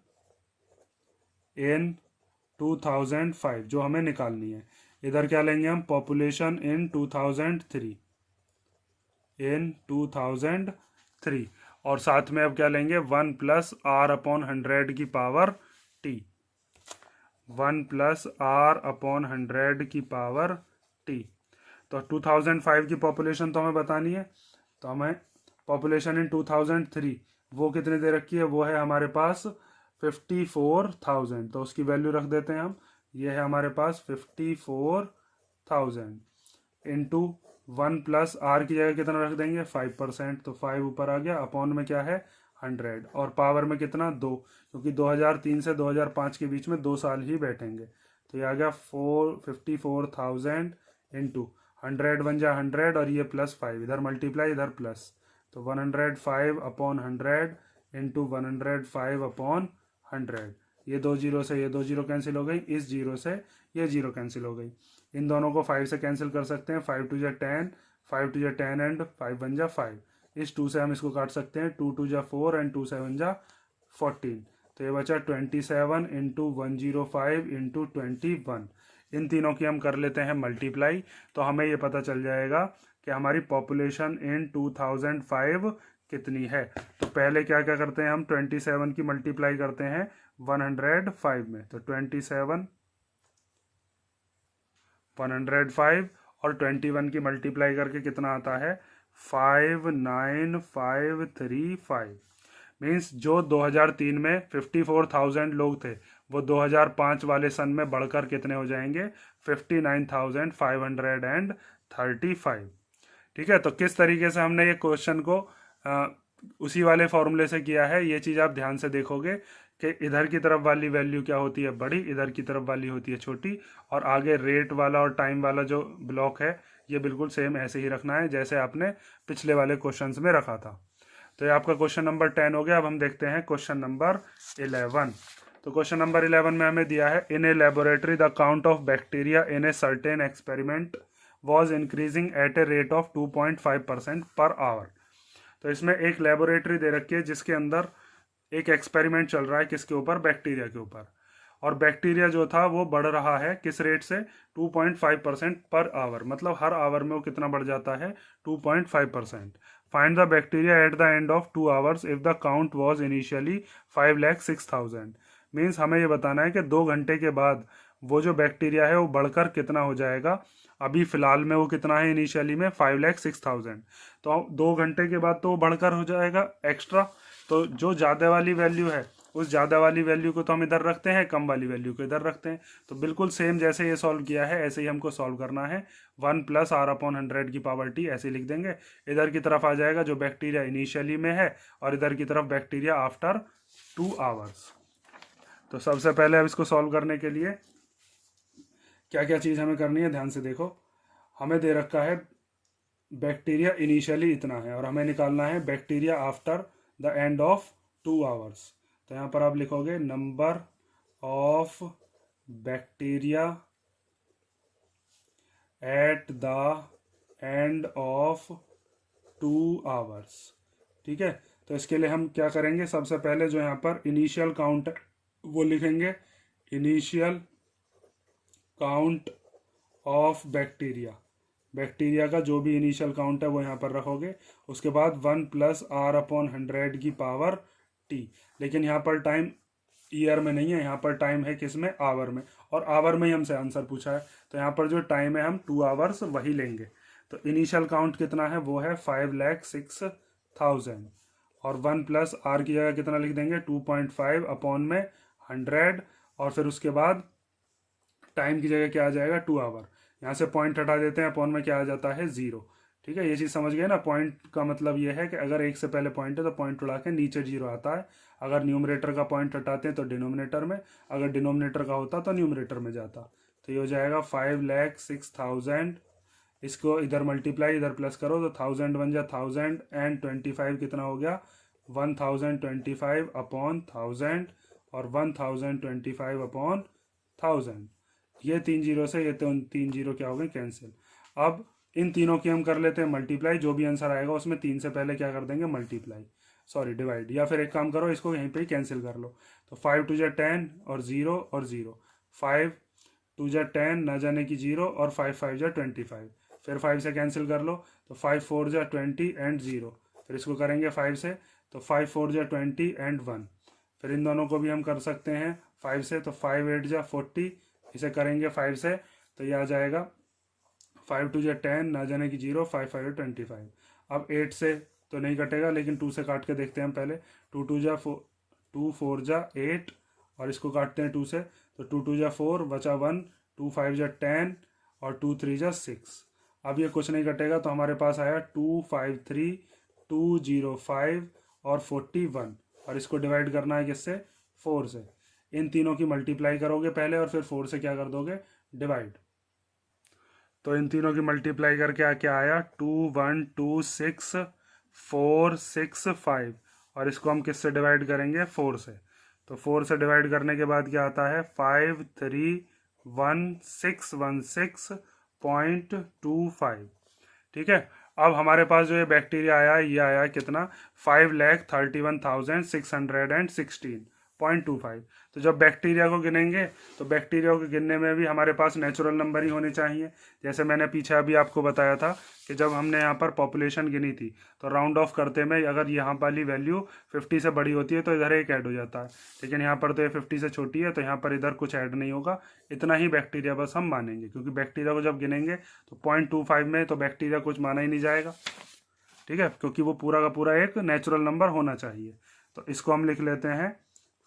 इन 2005 जो हमें निकालनी है। इधर क्या लेंगे हम, पॉपुलेशन इन 2003 इन 2003। और साथ में अब क्या लेंगे, 1 प्लस आर अपॉन 100 की power T, 1 plus R upon 100 की पावर टी। तो 2005 की पॉपुलेशन तो हमें बतानी है, तो हमें पॉपुलेशन इन 2003 वो कितने दे रखी है, वो है हमारे पास 54,000। तो उसकी वैल्यू रख देते हैं हम, ये है हमारे पास 54,000 इंटू 1 प्लस आर की जगह कितना रख देंगे, 5%। तो 5 ऊपर आ गया, अपॉन में क्या है 100, और पावर में कितना 2, क्योंकि 2003 से 2005 के बीच में 2 साल ही बैठेंगे। तो ये आ गया 54,000 इंटू 100 बन जा 100, और ये प्लस 5 इधर मल्टीप्लाई इधर प्लस, तो 105 अपॉन 100 इंटू 105 अपॉन 100। ये 2 जीरो से ये 2 जीरो कैंसिल हो गई, इस जीरो से ये जीरो कैंसिल हो गई। इन दोनों को 5 से कैंसिल कर सकते हैं, 5 टू जा 10, 5 टू जा 10 एंड 5 बन जा 5। इस 2 से हम इसको काट सकते हैं, 2 टू जा 4 एंड 2 7 जा 14। तो ये बचा 27 इंटू 105 इंटू 21। इन तीनों की हम कर लेते हैं मल्टीप्लाई, तो हमें ये पता चल जाएगा कि हमारी पॉपुलेशन इन 2005 कितनी है। तो पहले क्या क्या करते हैं हम, 27 की मल्टीप्लाई करते हैं 105 में, तो 27 105 और 21 की मल्टीप्लाई करके कितना आता है 59535। मीन्स जो 2003 में 54,000 लोग थे वो 2005 वाले सन में बढ़कर कितने हो जाएंगे 59,535। ठीक है। तो किस तरीके से हमने ये क्वेश्चन को उसी वाले फॉर्मूले से किया है, ये चीज़ आप ध्यान से देखोगे कि इधर की तरफ वाली वैल्यू क्या होती है बड़ी, इधर की तरफ वाली होती है छोटी, और आगे रेट वाला और टाइम वाला जो ब्लॉक है ये बिल्कुल सेम ऐसे ही रखना है जैसे आपने पिछले वाले क्वेश्चंस में रखा था। तो ये आपका क्वेश्चन नंबर 10 हो गया। अब हम देखते हैं क्वेश्चन नंबर 11। तो क्वेश्चन नंबर 11 में हमें दिया है, in a laboratory the count of bacteria in a certain experiment was increasing at a rate of 2.5% per our. तो इसमें एक लेबोरेटरी दे रखी है जिसके अंदर एक एक्सपेरिमेंट चल रहा है, किसके ऊपर, बैक्टीरिया के ऊपर, और बैक्टीरिया जो था वो बढ़ रहा है किस रेट से 2.5% पर आवर, मतलब हर आवर में वो कितना बढ़ जाता है 2.5%। Find the bacteria at the end of 2 hours if the count was initially 5,06,000। Means हमें ये बताना है कि 2 घंटे के बाद वो जो बैक्टीरिया है वो बढ़कर कितना हो जाएगा। अभी फिलहाल में वो कितना है इनिशियली में 5,06,000, तो 2 घंटे के बाद तो वो बढ़कर हो जाएगा एक्स्ट्रा। तो जो ज़्यादा वाली वैल्यू है उस ज़्यादा वाली वैल्यू को तो हम इधर रखते हैं, कम वाली वैल्यू को इधर रखते हैं। तो बिल्कुल सेम जैसे ये सॉल्व किया है ऐसे ही हमको सॉल्व करना है। 1 प्लस आर अपॉन 100 की पावर टी ऐसे लिख देंगे। इधर की तरफ आ जाएगा जो बैक्टीरिया इनिशियली में है, और इधर की तरफ बैक्टीरिया आफ्टर 2 आवर्स। तो सबसे पहले अब इसको सॉल्व करने के लिए क्या क्या चीज़ हमें करनी है, ध्यान से देखो। हमें दे रखा है बैक्टीरिया इनिशियली इतना है, और हमें निकालना है bacteria after the end of 2 hours. तो यहाँ पर आप लिखोगे number of bacteria at the end of 2 hours. ठीक है, तो इसके लिए हम क्या करेंगे, सबसे पहले जो यहाँ पर इनिशियल काउंट है वो लिखेंगे, initial count of bacteria. Bacteria का जो भी इनिशियल काउंट है वो यहाँ पर रखोगे। उसके बाद 1+r/100 की पावर t। लेकिन यहाँ पर टाइम ईयर में नहीं है, यहाँ पर टाइम है किस में, आवर में, और आवर में ही हमसे आंसर पूछा है, तो यहाँ पर जो टाइम है हम 2 आवर्स वही लेंगे। तो इनिशियल काउंट कितना है, वो है 5,06,000, और 1+r की जगह कितना लिख देंगे, 2.5/100, और फिर उसके बाद टाइम की जगह क्या आ जाएगा, 2 आवर। यहाँ से पॉइंट हटा देते हैं, अपॉन में क्या आ जाता है, 0। ठीक है, ये चीज़ समझ गए ना। पॉइंट का मतलब ये है कि अगर एक से पहले पॉइंट है तो पॉइंट उड़ा के नीचे 0 आता है। अगर न्यूमरेटर का पॉइंट हटाते हैं तो डिनोमिनेटर में, अगर डिनोमिनेटर का होता तो न्यूमरेटर में जाता। तो ये हो जाएगा 5,06,000। इसको इधर मल्टीप्लाई, इधर प्लस करो तो 1000 बन जा 1000, एंड 25 कितना हो गया, 1025/1000, और 1025/1000। ये 3 जीरो से ये तो 3 जीरो क्या हो गए, कैंसिल। अब इन तीनों की हम कर लेते हैं मल्टीप्लाई, जो भी आंसर आएगा उसमें 3 से पहले क्या कर देंगे, मल्टीप्लाई, सॉरी डिवाइड, या फिर एक काम करो इसको यहीं पे ही कैंसिल कर लो। तो 5×2 = 10, और 0 और 0, 5×2 = 10, ना जाने की 0, और 5×5 = 25, फिर 5 से कैंसिल कर लो, तो 5×4 = 20 एंड 0, फिर इसको करेंगे 5 से, तो 5×4 = 20 एंड 1, फिर इन दोनों को भी हम कर सकते हैं 5 से, तो 5×8 = 40, इसे करेंगे 5 से, तो ये आ जाएगा 5×2 = 10, ना जाने की 0, 5×5 = 25। अब 8 से तो नहीं कटेगा, लेकिन 2 से काट के देखते हैं हम पहले। 2×4 = 8, और इसको काटते हैं 2 से, तो 2×2 = 4, बचा 1, 2×5 = 10, और 2×3 = 6। अब ये कुछ नहीं कटेगा, तो हमारे पास आया 253, 205 और 41, और इसको डिवाइड करना है किससे, 4 से। इन तीनों की मल्टीप्लाई करोगे पहले, और फिर 4 से क्या कर दोगे, डिवाइड। तो इन तीनों की मल्टीप्लाई करके क्या आया, 2126465, और इसको हम किससे डिवाइड करेंगे, 4 से। तो 4 से डिवाइड करने के बाद क्या आता है, 531,616.25। ठीक है, अब हमारे पास जो ये बैक्टीरिया आया, ये आया कितना, 5,31,616.25। तो जब बैक्टीरिया को गिनेंगे तो बैक्टीरिया को गिनने में भी हमारे पास नेचुरल नंबर ही होने चाहिए। जैसे मैंने पीछे अभी आपको बताया था कि जब हमने यहाँ पर पॉपुलेशन गिनी थी, तो राउंड ऑफ करते में अगर यहाँ वाली वैल्यू 50 से बड़ी होती है तो इधर एक ऐड हो जाता है, लेकिन यहाँ पर तो ये 50 से छोटी है, तो यहाँ पर इधर कुछ ऐड नहीं होगा। इतना ही बैक्टीरिया बस हम मानेंगे, क्योंकि बैक्टीरिया को जब गिनेंगे तो 0.25 में तो बैक्टीरिया कुछ माना ही नहीं जाएगा। ठीक है, क्योंकि वो पूरा का पूरा एक नेचुरल नंबर होना चाहिए। तो इसको हम लिख लेते हैं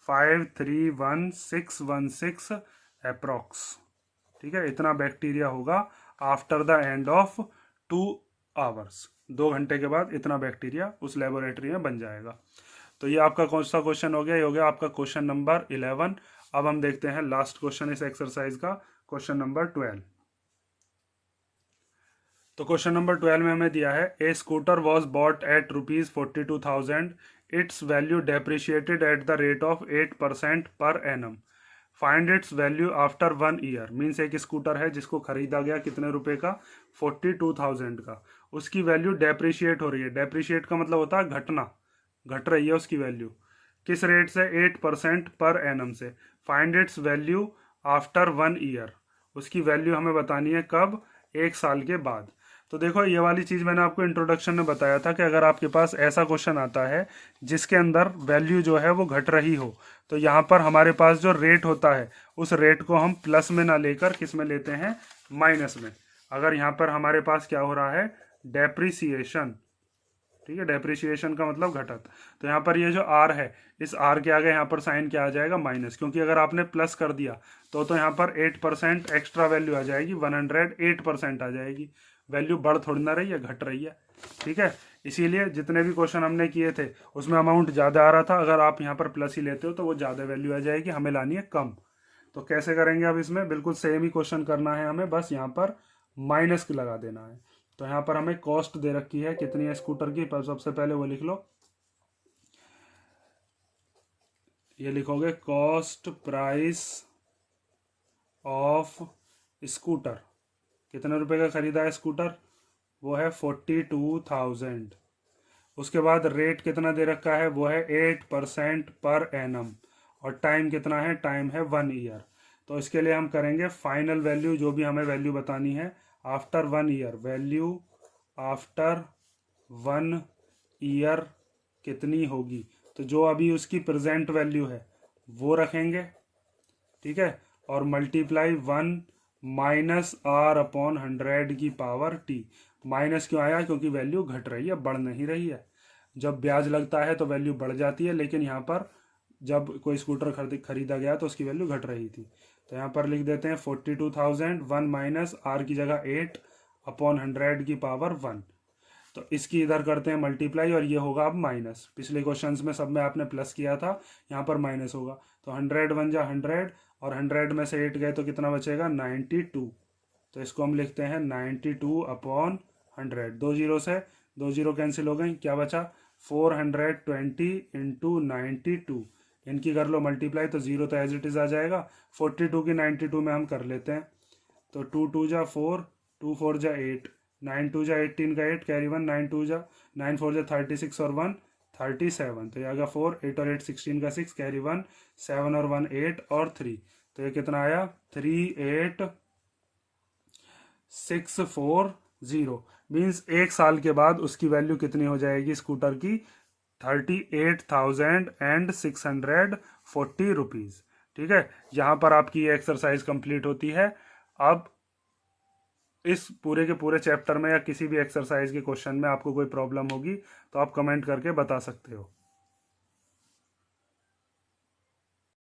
531,616 अप्रॉक्स। ठीक है, इतना बैक्टीरिया होगा after the end of 2 hours. 2 घंटे के बाद इतना बैक्टीरिया उस लेबोरेटरी में बन जाएगा। तो ये आपका कौन सा क्वेश्चन हो गया, ये हो गया आपका क्वेश्चन नंबर 11। अब हम देखते हैं लास्ट क्वेश्चन इस एक्सरसाइज का, क्वेश्चन नंबर 12। तो क्वेश्चन नंबर 12 में हमें दिया है, a scooter was bought at ₹42,000, its value depreciated at the rate of 8% per annum, find its value after 1 year. Means एक स्कूटर है जिसको खरीदा गया कितने रुपए का, 42,000 का, उसकी वैल्यू डेप्रिशिएट हो रही है। डेप्रिशिएट का मतलब होता है घटना, घट रही है उसकी वैल्यू, किस रेट से, 8% पर एनम से। Find its value after 1 year, उसकी वैल्यू हमें बतानी है कब, 1 साल के बाद। तो देखो ये वाली चीज़ मैंने आपको इंट्रोडक्शन में बताया था कि अगर आपके पास ऐसा क्वेश्चन आता है जिसके अंदर वैल्यू जो है वो घट रही हो, तो यहाँ पर हमारे पास जो रेट होता है उस रेट को हम प्लस में ना लेकर किस में लेते हैं, माइनस में। अगर यहाँ पर हमारे पास क्या हो रहा है, डेप्रिसिएशन। ठीक है, डेप्रिसिएशन का मतलब घटत, तो यहाँ पर ये जो आर है, इस आर के आगे यहाँ पर साइन क्या आ जाएगा, माइनस, क्योंकि अगर आपने प्लस कर दिया तो यहाँ पर 8% एक्स्ट्रा वैल्यू आ जाएगी, 108% आ जाएगी। वैल्यू बढ़ थोड़ी ना रही है, घट रही है। ठीक है, इसीलिए जितने भी क्वेश्चन हमने किए थे उसमें अमाउंट ज़्यादा आ रहा था, अगर आप यहाँ पर प्लस ही लेते हो तो वो ज़्यादा वैल्यू आ जाएगी, हमें लानी है कम। तो कैसे करेंगे, अब इसमें बिल्कुल सेम ही क्वेश्चन करना है हमें, बस यहाँ पर माइनस लगा देना है। तो यहाँ पर हमें कॉस्ट दे रखी है कितनी है स्कूटर की, पर सबसे पहले वो लिख लो, ये लिखोगे कॉस्ट प्राइस ऑफ स्कूटर। कितने रुपए का खरीदा है स्कूटर, वो है 42,000। उसके बाद रेट कितना दे रखा है, वो है 8% पर एनम, और टाइम कितना है, टाइम है 1 ईयर। तो इसके लिए हम करेंगे फाइनल वैल्यू, जो भी हमें वैल्यू बतानी है after 1 year, value after 1 year कितनी होगी। तो जो अभी उसकी प्रेजेंट वैल्यू है वो रखेंगे, ठीक है, और मल्टीप्लाई 1 माइनस आर अपॉन 100 की पावर टी। माइनस क्यों आया, क्योंकि वैल्यू घट रही है, बढ़ नहीं रही है। जब ब्याज लगता है तो वैल्यू बढ़ जाती है, लेकिन यहाँ पर जब कोई स्कूटर खरीदा गया तो उसकी वैल्यू घट रही थी। तो यहाँ पर लिख देते हैं 42,000, 1 माइनस आर की जगह 8 अपॉन 100 की पावर 1। तो इसकी इधर करते हैं मल्टीप्लाई, और ये होगा अब माइनस। पिछले क्वेश्चंस में सब में आपने प्लस किया था, यहाँ पर माइनस होगा। तो 100 बन जा 100, और 100 में से 8 गए तो कितना बचेगा, 92। तो इसको हम लिखते हैं 92 अपॉन 100। 2 जीरो से 2 जीरो कैंसिल हो गई, क्या बचा, 420 इंटू 92। इनकी कर लो मल्टीप्लाई, तो जीरो तो एज इट इज आ जाएगा। 42 की 92 में हम कर लेते हैं, तो 2 2 जा 4, 2 4 जा 8, 9 2 जा 18 का 8 कैरी 1, 9 2 जा 9 4 जा 36 और 1 37। तो ये आ गया 4, 8 और 8 16 का 6 कैरी 1, 7 और 1 8 और 3। तो ये कितना आया, 38,640। मीन्स 1 साल के बाद उसकी वैल्यू कितनी हो जाएगी स्कूटर की, 38,640 रुपीज़। ठीक है, यहाँ पर आपकी ये एक्सरसाइज कंप्लीट होती है। अब इस पूरे के पूरे चैप्टर में या किसी भी एक्सरसाइज के क्वेश्चन में आपको कोई प्रॉब्लम होगी तो आप कमेंट करके बता सकते हो।